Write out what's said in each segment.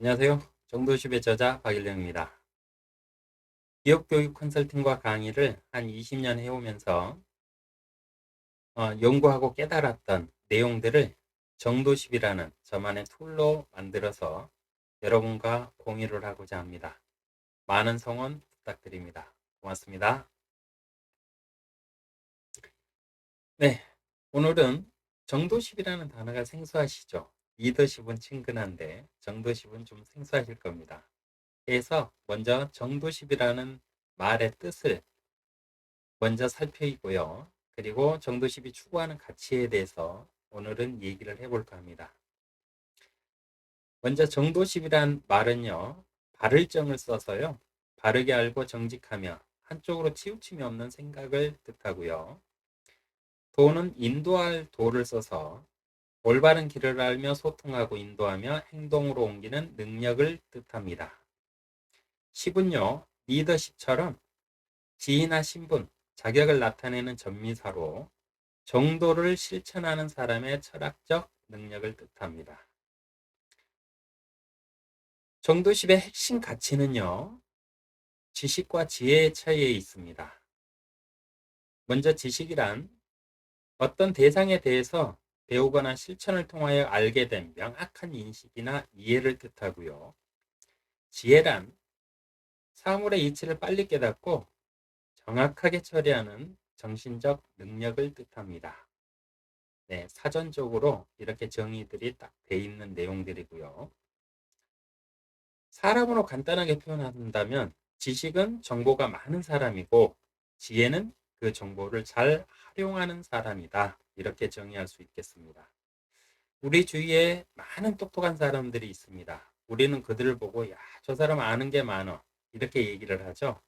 안녕하세요. 정도십의 저자 박일령입니다. 기업교육 컨설팅과 강의를 한 20년 해오면서 연구하고 깨달았던 내용들을 정도십이라는 저만의 툴로 만들어서 여러분과 공유를 하고자 합니다. 많은 성원 부탁드립니다. 고맙습니다. 네, 오늘은 정도십이라는 단어가 생소하시죠? 리더십은 친근한데 정도십은 좀 생소하실 겁니다. 그래서 먼저 정도십이라는 말의 뜻을 먼저 살펴보고요. 그리고 정도십이 추구하는 가치에 대해서 오늘은 얘기를 해볼까 합니다. 먼저 정도십이란 말은요. 바를 정을 써서요. 바르게 알고 정직하며 한쪽으로 치우침이 없는 생각을 뜻하고요. 도는 인도할 도를 써서 올바른 길을 알며 소통하고 인도하며 행동으로 옮기는 능력을 뜻합니다. 십은요. 리더십처럼 지위나 신분, 자격을 나타내는 전미사로 정도를 실천하는 사람의 철학적 능력을 뜻합니다. 정도십의 핵심 가치는요, 지식과 지혜의 차이에 있습니다. 먼저 지식이란 어떤 대상에 대해서 배우거나 실천을 통하여 알게 된 명확한 인식이나 이해를 뜻하고요. 지혜란 사물의 이치를 빨리 깨닫고 정확하게 처리하는 정신적 능력을 뜻합니다. 네, 사전적으로 이렇게 정의들이 딱 돼 있는 내용들이고요. 사람으로 간단하게 표현한다면 지식은 정보가 많은 사람이고 지혜는 그 정보를 잘 활용하는 사람이다. 이렇게 정의할 수 있겠습니다. 우리 주위에 많은 똑똑한 사람들이 있습니다. 우리는 그들을 보고 야, 저 사람 아는 게 많어. 이렇게 얘기를 하죠.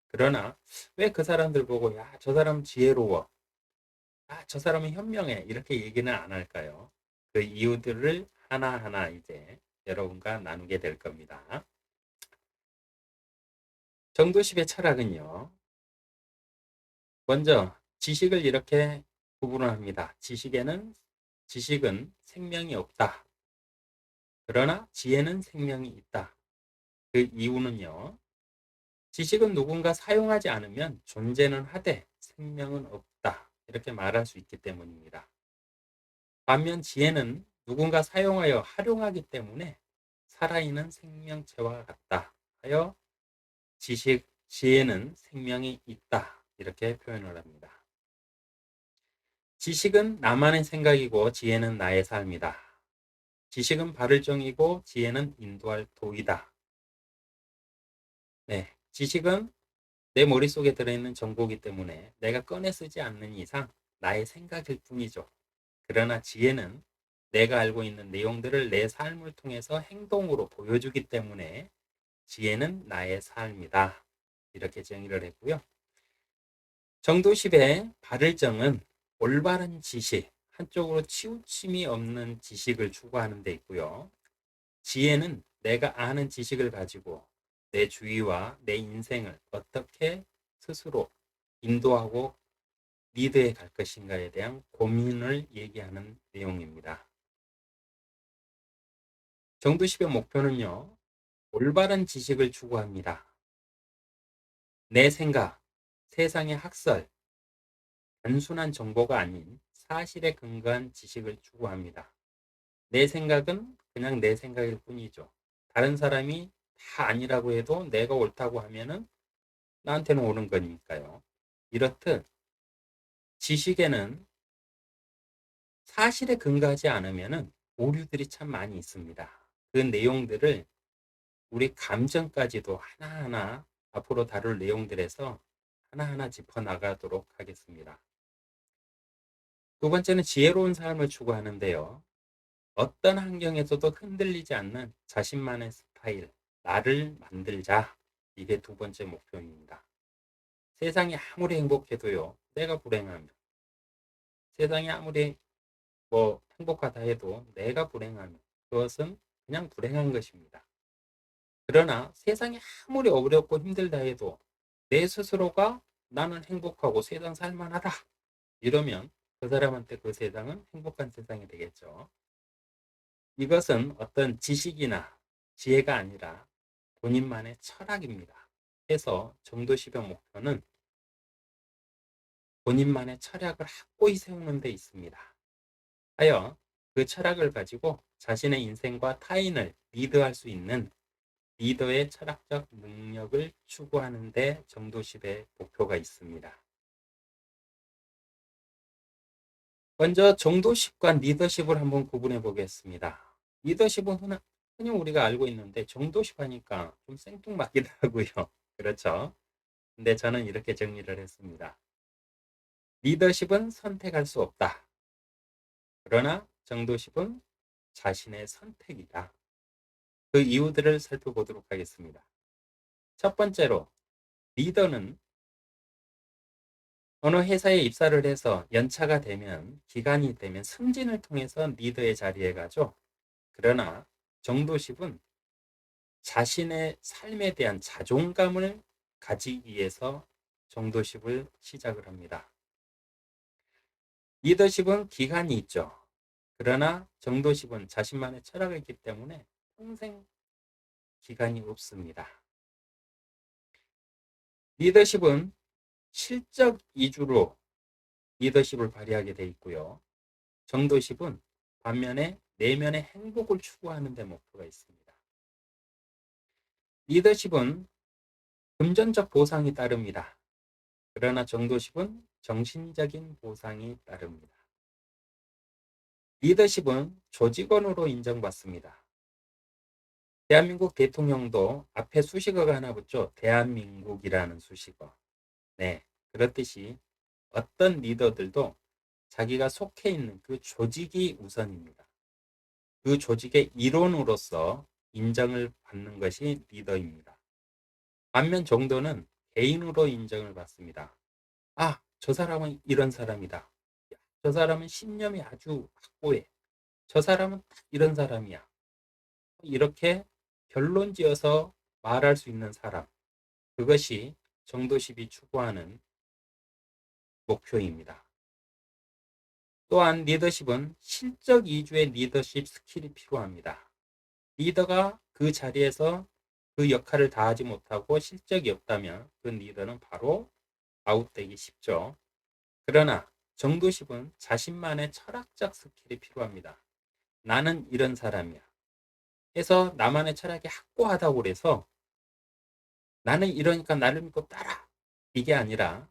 그러나 왜 그 사람들 보고 야, 저 사람 지혜로워. 아, 저 사람은 현명해. 이렇게 얘기는 안 할까요? 그 이유들을 하나하나 이제 여러분과 나누게 될 겁니다. 정도십의 철학은요. 먼저 지식을 이렇게 구분을 합니다. 지식은 생명이 없다. 그러나 지혜는 생명이 있다. 그 이유는요. 지식은 누군가 사용하지 않으면 존재는 하되 생명은 없다. 이렇게 말할 수 있기 때문입니다. 반면 지혜는 누군가 사용하여 활용하기 때문에 살아있는 생명체와 같다 하여 지혜는 생명이 있다. 이렇게 표현을 합니다. 지식은 나만의 생각이고 지혜는 나의 삶이다. 지식은 바를 정이고 지혜는 인도할 도이다. 네, 지식은 내 머릿속에 들어있는 정보이기 때문에 내가 꺼내 쓰지 않는 이상 나의 생각일 뿐이죠. 그러나 지혜는 내가 알고 있는 내용들을 내 삶을 통해서 행동으로 보여주기 때문에 지혜는 나의 삶이다. 이렇게 정의를 했고요. 정도십의 바를 정은 올바른 지식, 한쪽으로 치우침이 없는 지식을 추구하는 데 있고요. 지혜는 내가 아는 지식을 가지고 내 주위와 내 인생을 어떻게 스스로 인도하고 리드해 갈 것인가에 대한 고민을 얘기하는 내용입니다. 정도십의 목표는요. 올바른 지식을 추구합니다. 내 생각, 세상의 학설, 단순한 정보가 아닌 사실에 근거한 지식을 추구합니다. 내 생각은 그냥 내 생각일 뿐이죠. 다른 사람이 다 아니라고 해도 내가 옳다고 하면은 나한테는 옳은 거니까요. 이렇듯 지식에는 사실에 근거하지 않으면은 오류들이 참 많이 있습니다. 그 내용들을 우리 감정까지도 하나하나 앞으로 다룰 내용들에서 하나하나 짚어나가도록 하겠습니다. 두 번째는 지혜로운 삶을 추구하는데요. 어떤 환경에서도 흔들리지 않는 자신만의 스타일, 나를 만들자. 이게 두 번째 목표입니다. 세상이 아무리 행복해도요, 내가 불행하면, 세상이 아무리 행복하다 해도 내가 불행하면 그것은 그냥 불행한 것입니다. 그러나 세상이 아무리 어렵고 힘들다 해도 내 스스로가 나는 행복하고 세상 살만하다. 이러면 그 사람한테 그 세상은 행복한 세상이 되겠죠. 이것은 어떤 지식이나 지혜가 아니라 본인만의 철학입니다. 해서 정도십의 목표는 본인만의 철학을 확고히 세우는 데 있습니다. 하여 그 철학을 가지고 자신의 인생과 타인을 리드할 수 있는 리더의 철학적 능력을 추구하는 데 정도십의 목표가 있습니다. 먼저 정도십과 리더십을 한번 구분해 보겠습니다. 리더십은 흔히 우리가 알고 있는데 정도십 하니까 좀 생뚱맞기도 하고요. 그렇죠? 근데 저는 이렇게 정리를 했습니다. 리더십은 선택할 수 없다. 그러나 정도십은 자신의 선택이다. 그 이유들을 살펴보도록 하겠습니다. 첫 번째로 리더는 어느 회사에 입사를 해서 연차가 되면 기간이 되면 승진을 통해서 리더의 자리에 가죠. 그러나 정도십은 자신의 삶에 대한 자존감을 가지기 위해서 정도십을 시작을 합니다. 리더십은 기간이 있죠. 그러나 정도십은 자신만의 철학이 있기 때문에 평생 기간이 없습니다. 리더십은 실적 위주로 리더십을 발휘하게 돼 있고요. 정도십은 반면에 내면의 행복을 추구하는 데 목표가 있습니다. 리더십은 금전적 보상이 따릅니다. 그러나 정도십은 정신적인 보상이 따릅니다. 리더십은 조직원으로 인정받습니다. 대한민국 대통령도 앞에 수식어가 하나 붙죠. 대한민국이라는 수식어. 네, 그렇듯이 어떤 리더들도 자기가 속해 있는 그 조직이 우선입니다. 그 조직의 일원으로서 인정을 받는 것이 리더입니다. 반면 정도는 개인으로 인정을 받습니다. 아, 저 사람은 이런 사람이다. 저 사람은 신념이 아주 확고해. 저 사람은 딱 이런 사람이야. 이렇게 결론 지어서 말할 수 있는 사람. 그것이 정도십이 추구하는 목표입니다. 또한 리더십은 실적 위주의 리더십 스킬이 필요합니다. 리더가 그 자리에서 그 역할을 다하지 못하고 실적이 없다면 그 리더는 바로 아웃되기 쉽죠. 그러나 정도십은 자신만의 철학적 스킬이 필요합니다. 나는 이런 사람이야. 해서 나만의 철학이 확고하다고 해서 나는 이러니까 나를 믿고 따라. 이게 아니라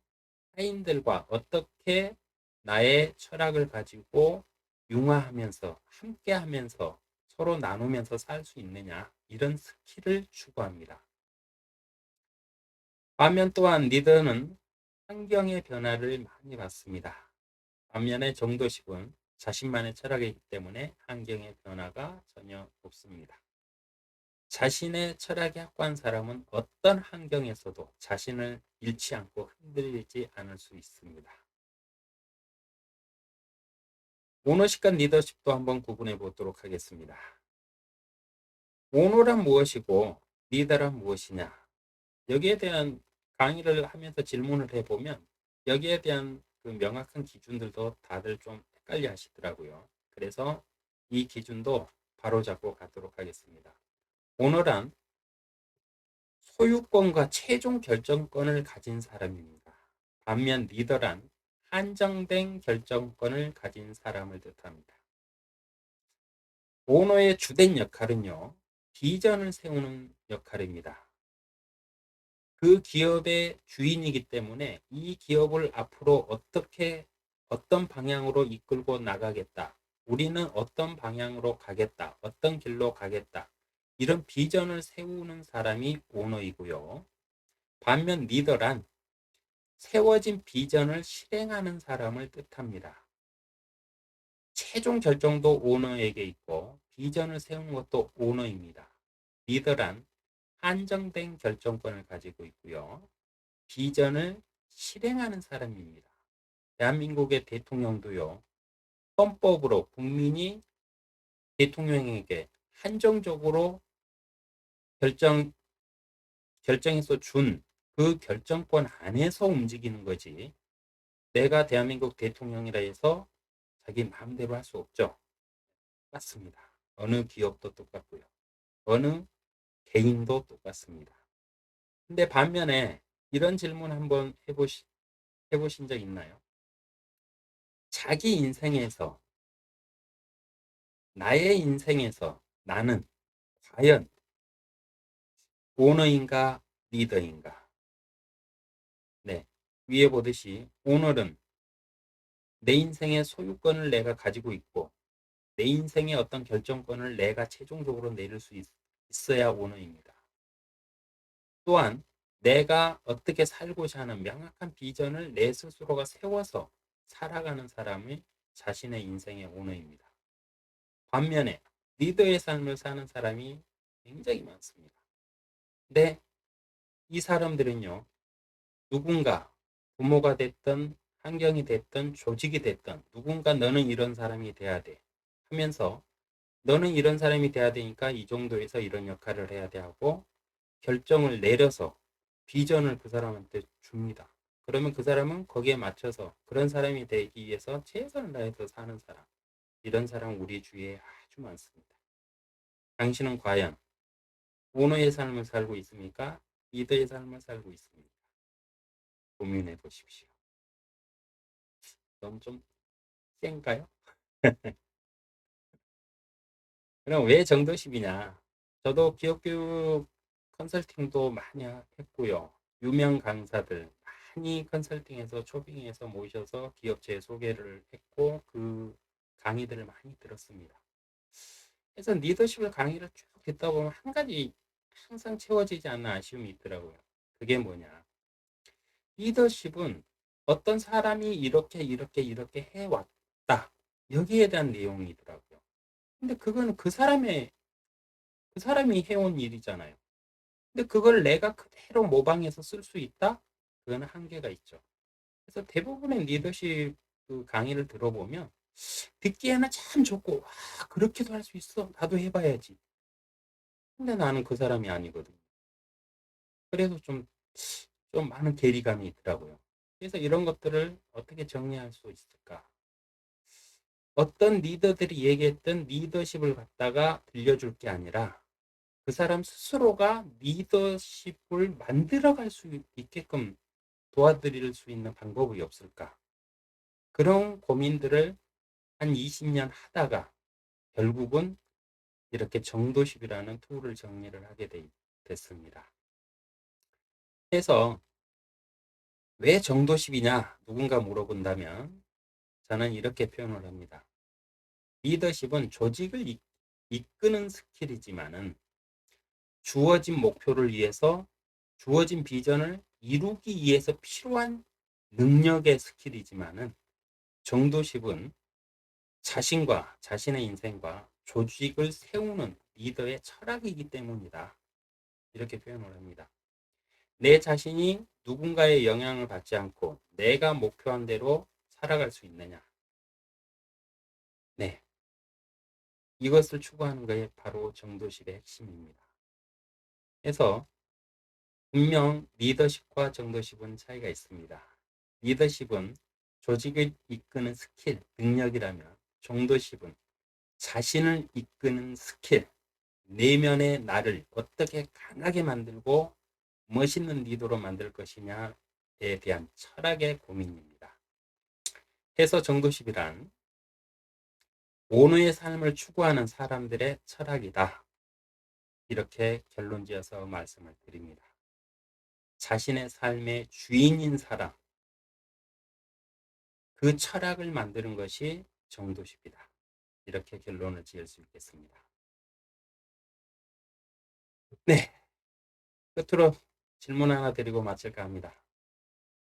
타인들과 어떻게 나의 철학을 가지고 융화하면서 함께하면서 서로 나누면서 살 수 있느냐 이런 스킬을 추구합니다. 반면 또한 리더는 환경의 변화를 많이 받습니다. 반면에 정도십은 자신만의 철학이기 때문에 환경의 변화가 전혀 없습니다. 자신의 철학이 확고한 사람은 어떤 환경에서도 자신을 잃지 않고 흔들리지 않을 수 있습니다. 오너십과 리더십도 한번 구분해 보도록 하겠습니다. 오너란 무엇이고 리더란 무엇이냐? 여기에 대한 강의를 하면서 질문을 해보면 여기에 대한 그 명확한 기준들도 다들 좀 헷갈려 하시더라고요. 그래서 이 기준도 바로잡고 가도록 하겠습니다. 오너란 소유권과 최종 결정권을 가진 사람입니다. 반면 리더란 한정된 결정권을 가진 사람을 뜻합니다. 오너의 주된 역할은요, 비전을 세우는 역할입니다. 그 기업의 주인이기 때문에 이 기업을 앞으로 어떤 방향으로 이끌고 나가겠다. 우리는 어떤 방향으로 가겠다. 어떤 길로 가겠다. 이런 비전을 세우는 사람이 오너이고요. 반면 리더란 세워진 비전을 실행하는 사람을 뜻합니다. 최종 결정도 오너에게 있고 비전을 세우는 것도 오너입니다. 리더란 한정된 결정권을 가지고 있고요. 비전을 실행하는 사람입니다. 대한민국의 대통령도요. 헌법으로 국민이 대통령에게 한정적으로 결정해서 준 그 결정권 안에서 움직이는 거지. 내가 대한민국 대통령이라 해서 자기 마음대로 할 수 없죠. 맞습니다. 어느 기업도 똑같고요. 어느 개인도 똑같습니다. 근데 반면에 이런 질문 한번 해보신 적 있나요? 자기 인생에서, 나의 인생에서 나는 과연 오너인가, 리더인가? 네. 위에 보듯이 오너는 내 인생의 소유권을 내가 가지고 있고, 내 인생의 어떤 결정권을 내가 최종적으로 내릴 수 있어야 오너입니다. 또한 내가 어떻게 살고자 하는 명확한 비전을 내 스스로가 세워서 살아가는 사람이 자신의 인생의 오너입니다. 반면에 리더의 삶을 사는 사람이 굉장히 많습니다. 근데 이 사람들은요, 누군가 부모가 됐든 환경이 됐든 조직이 됐든 누군가 너는 이런 사람이 돼야 돼 하면서 너는 이런 사람이 돼야 되니까 이 정도에서 이런 역할을 해야 돼 하고 결정을 내려서 비전을 그 사람한테 줍니다. 그러면 그 사람은 거기에 맞춰서 그런 사람이 되기 위해서 최선을 다해서 사는 사람, 이런 사람 우리 주위에 아주 많습니다. 당신은 과연 오너의 삶을 살고 있습니까? 리더의 삶을 살고 있습니까? 고민해 보십시오. 너무 좀 센가요? 그럼 왜 정도십이냐? 저도 기업교육 컨설팅도 많이 했고요. 유명 강사들 많이 컨설팅해서 초빙해서 모셔서 기업체 소개를 했고 그 강의들을 많이 들었습니다. 그래서 리더십을 강의를 쭉 듣다 보면 한 가지 항상 채워지지 않는 아쉬움이 있더라고요. 그게 뭐냐? 리더십은 어떤 사람이 이렇게 해왔다. 여기에 대한 내용이더라고요. 근데 그거는 그 사람이 해온 일이잖아요. 근데 그걸 내가 그대로 모방해서 쓸 수 있다? 그거는 한계가 있죠. 그래서 대부분의 리더십 그 강의를 들어보면 듣기에는 참 좋고, 와, 그렇게도 할 수 있어. 나도 해봐야지. 근데 나는 그 사람이 아니거든요. 그래서 좀 많은 괴리감이 있더라고요. 그래서 이런 것들을 어떻게 정리할 수 있을까? 어떤 리더들이 얘기했던 리더십을 갖다가 들려줄 게 아니라 그 사람 스스로가 리더십을 만들어갈 수 있게끔 도와드릴 수 있는 방법이 없을까? 그런 고민들을 한 20년 하다가 결국은 이렇게 정도십이라는 툴을 정리를 하게 됐습니다. 그래서 왜 정도십이냐? 누군가 물어본다면 저는 이렇게 표현을 합니다. 리더십은 조직을 이끄는 스킬이지만은 주어진 목표를 위해서 주어진 비전을 이루기 위해서 필요한 능력의 스킬이지만은 정도십은 자신과 자신의 인생과 조직을 세우는 리더의 철학이기 때문이다. 이렇게 표현을 합니다. 내 자신이 누군가의 영향을 받지 않고 내가 목표한 대로 살아갈 수 있느냐. 네. 이것을 추구하는 것이 바로 정도십의 핵심입니다. 그래서 분명 리더십과 정도십은 차이가 있습니다. 리더십은 조직을 이끄는 스킬, 능력이라면 정도십은 자신을 이끄는 스킬, 내면의 나를 어떻게 강하게 만들고 멋있는 리더로 만들 것이냐에 대한 철학의 고민입니다. 해서 정도십이란 오너의 삶을 추구하는 사람들의 철학이다. 이렇게 결론 지어서 말씀을 드립니다. 자신의 삶의 주인인 사람, 그 철학을 만드는 것이 정도십이다. 이렇게 결론을 지을 수 있겠습니다. 네, 끝으로 질문 하나 드리고 마칠까 합니다.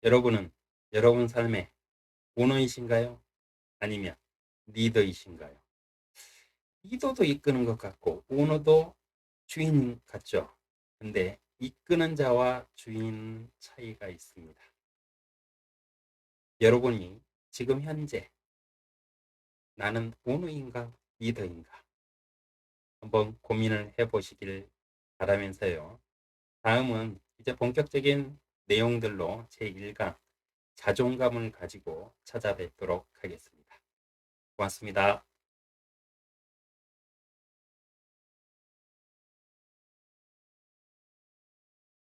여러분은 여러분 삶의 오너이신가요? 아니면 리더이신가요? 리더도 이끄는 것 같고 오너도 주인 같죠? 근데 이끄는 자와 주인 차이가 있습니다. 여러분이 지금 현재 나는 오너인가 리더인가 한번 고민을 해보시길 바라면서요. 다음은 이제 본격적인 내용들로 제1강 자존감을 가지고 찾아뵙도록 하겠습니다. 고맙습니다.